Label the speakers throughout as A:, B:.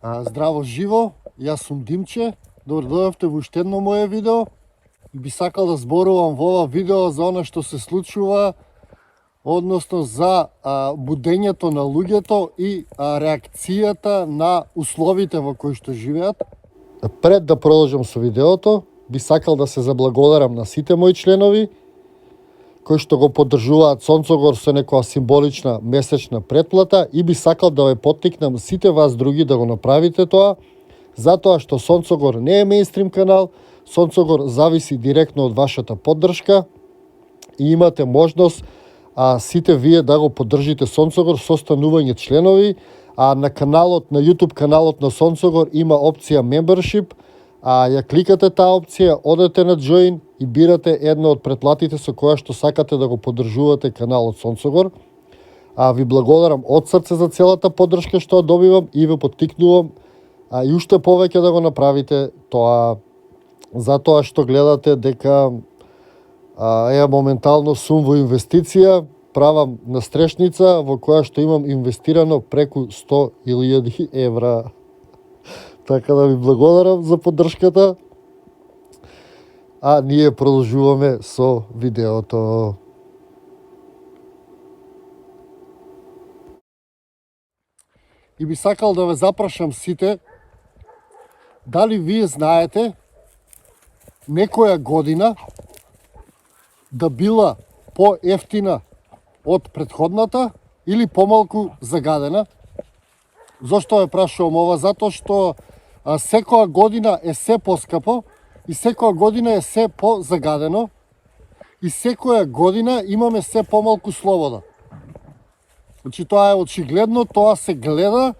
A: Здраво живо, јас сум Димче, добро дојдовте во уште едно моје видео и би сакал да зборувам во ова видео за она што се случува, односно за будењето на луѓето и реакцијата на условите во кои што живеат. Пред да продолжам со видеото, би сакал да се заблагодарам на сите мои членови кои што го поддржуваат Сонцогор со некоја символична месечна претплата и би сакал да ве поттикнам сите вас други да го направите тоа, затоа што Сонцогор не е мејнстрим канал, Сонцогор зависи директно од вашата поддршка и имате можност сите вие да го поддржите Сонцогор со станување членови, на каналот, на YouTube каналот на Сонцогор има опција Membership, ја кликате таа опција, одете на Join и бирате една од претплатите со која што сакате да го поддржувате каналот Сонцогор. Ви благодарам од срце за целата поддршка што добивам и ве поттикнувам и уште повеќе да го направите тоа, затоа што гледате дека моментално сум во инвестиција, правам настрешница во која што имам инвестирано преку 100.000 евра. Така да ви благодарам за поддршката. Ние продолжуваме со видеото. И би сакал да ве запрашам сите, дали вие знаете некоја година да била поевтина од претходната или помалку загадена? Зошто ве прашувам ова? Затоа што секоја година е се поскапо и секоја година е се позагадено и секоја година имаме се помалку слобода. Значи тоа е очигледно, тоа се гледа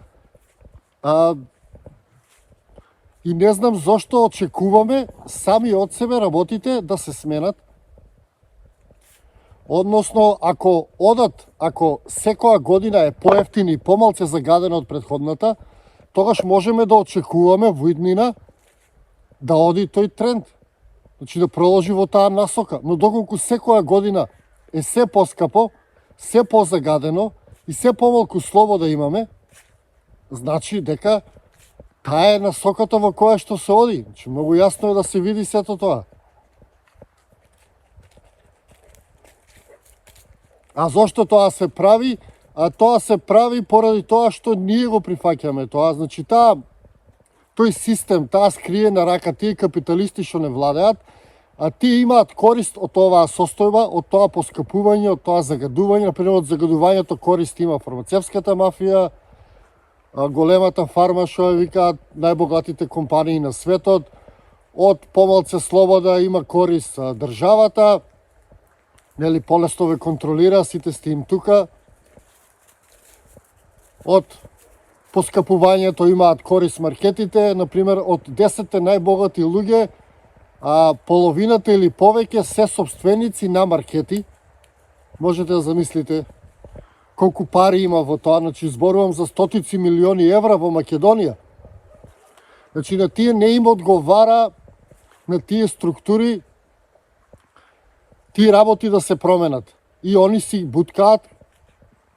A: и не знам зошто очекуваме сами од себе работите да се сменат. Односно, ако секоја година е поевтина и помалце загадена од претходната, тогаш можеме да очекуваме во иднина да оди тој тренд. Значи да продолжи во таа насока. Но доколку секоја година е се поскапо, се позагадено и се помалку слобода имаме, значи дека таа е насоката во која што се оди. Значи многу јасно е да се види сето тоа. Зошто тоа се прави? Тоа се прави поради тоа што ние го прифаќаме тоа. Значи тој систем, таа скриена рака, тие капиталисти што не владеат, тие имаат корист од оваа состојба, од тоа поскапување, од тоа загадување. Например, од загадувањето корист има фармацевската мафија, големата фарма што ја викаат најбогатите компании на светот, од помалце слобода има корист државата, полесно ве контролира, сите сте им тука. Од поскапувањето имаат корист маркетите, например, од 10 најбогати луѓе, половината или повеќе се собственици на маркети. Можете да замислите колку пари има во тоа, значи зборувам за стотици милиони евра во Македонија. Значи на тие не им одговара, на тие структури, тие работи да се променат. И они си буткаат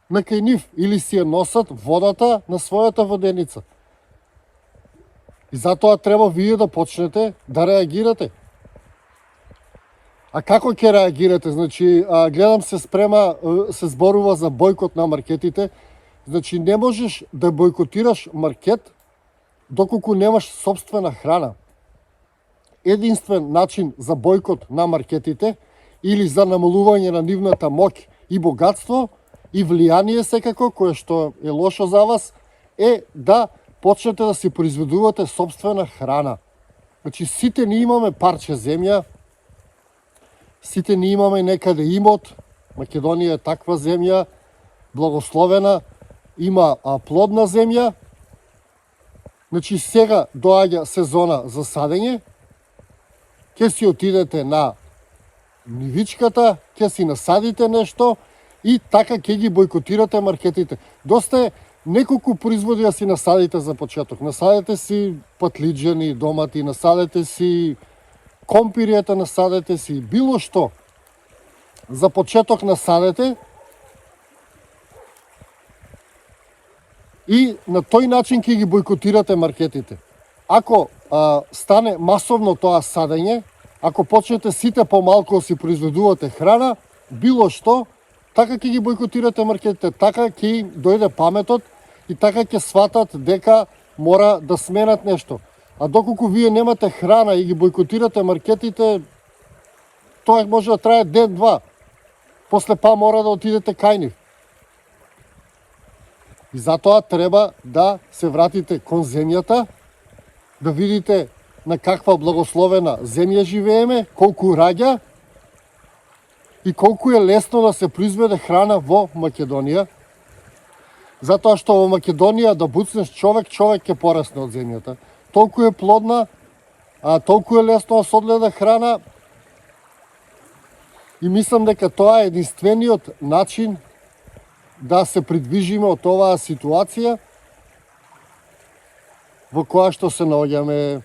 A: на кај нив или си ја носат водата на својата воденица. И затоа треба вие да почнете да реагирате. Како ќе реагирате? Значи, гледам се зборува за бойкот на маркетите. Значи, не можеш да бойкотираш маркет доколку немаш собствена храна. Единствен начин за бойкот на маркетите или за намалување на нивната моќ и богатство и влијание секако, кое што е лошо за вас, е да почнете да си произведувате собствена храна. Значи, сите ние имаме парче земја, сите ние имаме некаде имот, Македонија е таква земја, благословена, има плодна земја. Значи, сега доаѓа сезона за садење, ќе си отидете на нивичката, ќе си насадите нешто и така ќе ги бойкотирате маркетите. Доста е неколку производи да си насадите за почеток. Насадете си патлиџани, домати, насадете си компиријата, насадете си било што. За почеток насадете И на тој начин ќе ги бойкотирате маркетите. Ако стане масовно тоа садење, ако почнете сите помалку си произведувате храна, било што, така ќе ги бойкотирате маркетите, така ќе им дојде паметот и така ќе сватат дека мора да сменат нешто. А доколку вие немате храна и ги бойкотирате маркетите, тоа може да трае ден-два. После па мора да отидете кај нив. И затоа треба да се вратите кон земјата, да видите на каква благословена земја живееме, колку раѓа и колку е лесно да се произведе храна во Македонија. Затоа што во Македонија да буцнеш човек ќе порасне од земјата. Толку е плодна, толку е лесно да се одгледа храна и мислам дека тоа е единствениот начин да се придвижиме од оваа ситуација во која што се наоѓаме.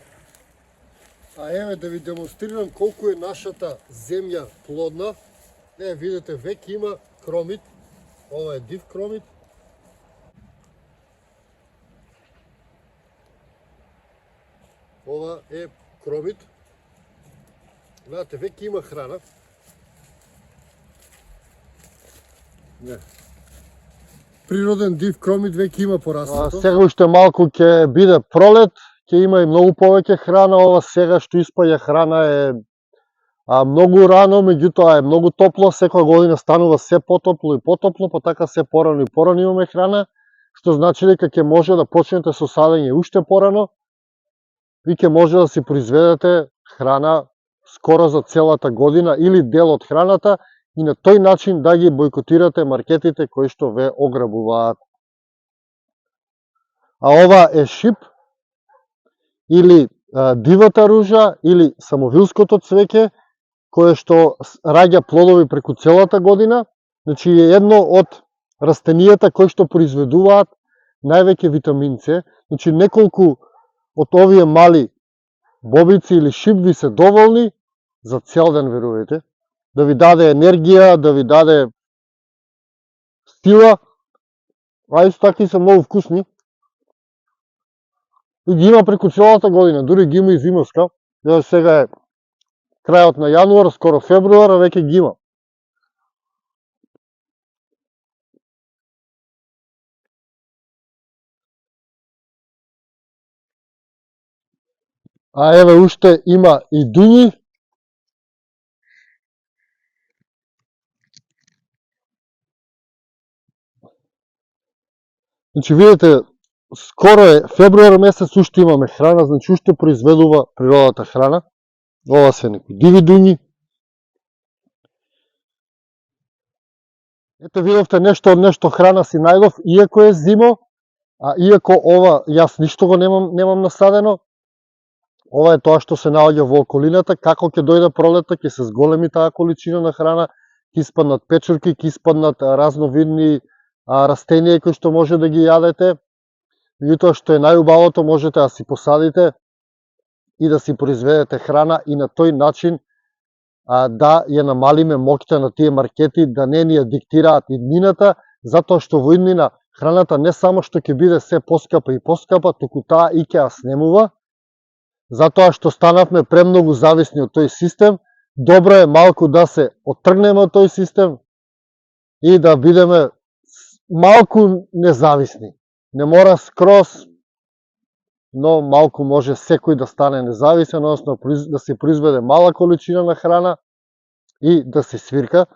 A: А еве да ви демонстрирам колку е нашата земја плодна. Видите, веќе има кромит. Ова е див кромит. Ова е кромит. Гледате, веќе има храна. Природен див кромит веќе има пораснато. Сега уште малку ќе биде пролет, ќе има и многу повеќе храна. Ова сега што испаѓа храна е многу рано, меѓутоа е многу топло, секоја година станува се потопло и потопло, па така се порано и порано имаме храна, што значи дека ќе може да почнете со садење уште порано и ќе може да си произведете храна скоро за целата година или дел од храната и на тој начин да ги бойкотирате маркетите кои што ве ограбуваат. А ова е шип или дивата ружа или самовилското цвеќе кое што раѓа плодови преку целата година. Значи е едно од растенијата кои што произведуваат највеќе витамин С. Значи неколку од овие мали бобици или шип ви се доволни за цел ден, верувајте. Да ви даде енергија, да ви даде сила, а исто така и се многу вкусни. И ги има преку целата година, дури ги има и зимовска. Сега е крајот на јануар, скоро февруар, а веќе ги има. А еве уште има и дуњи. Значи видите, скоро е февруар месец, уште имаме храна, значи уште произведува природата храна. Ова се некои диви дуњи. Ете видовте нешто од нешто храна си најдов, иако е зимо, а иако ова јас ништо го немам насадено. Ова е тоа што се наоѓа во околината, како ќе дојде пролета, ќе се зголеми таа количина на храна, ќе испаднат печурки, ќе испаднат разновидни растенија кои што може да ги јадете. Меѓутоа што е најубавото, можете да си посадите и да си произведете храна и на тој начин да ја намалиме моќта на тие маркети, да не ни ја диктираат иднината, затоа што во иднина храната не само што ќе биде се поскапа и поскапа, туку таа и ќе ја снемува, затоа што станавме премногу зависни од тој систем. Добро е малку да се оттргнеме од тој систем и да бидеме малку независни. Не мора скроз, но малку може секој да стане независен, односно да се произведе мала количина на храна и да се свирка.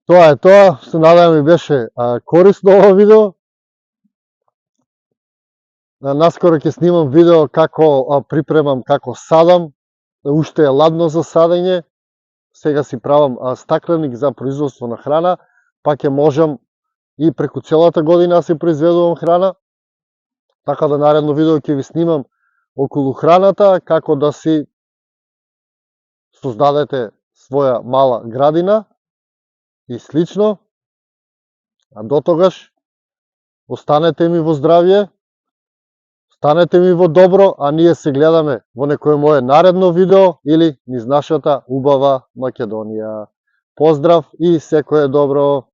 A: Тоа е тоа, се надевам ми беше корисно ова видео. Наскоро ќе снимам видео како припремам, како садам, уште е ладно за садење. Сега си правам стакленик за производство на храна, па ќе можам и преку целата година си произведувам храна. Така да наредно видео ќе ви снимам околу храната, како да си создадете своја мала градина и слично. А до тогаш, останете ми во здравје, останете ми во добро, а ние се гледаме во некое мое наредно видео или низ нашата убава Македонија. Поздрав и секое добро!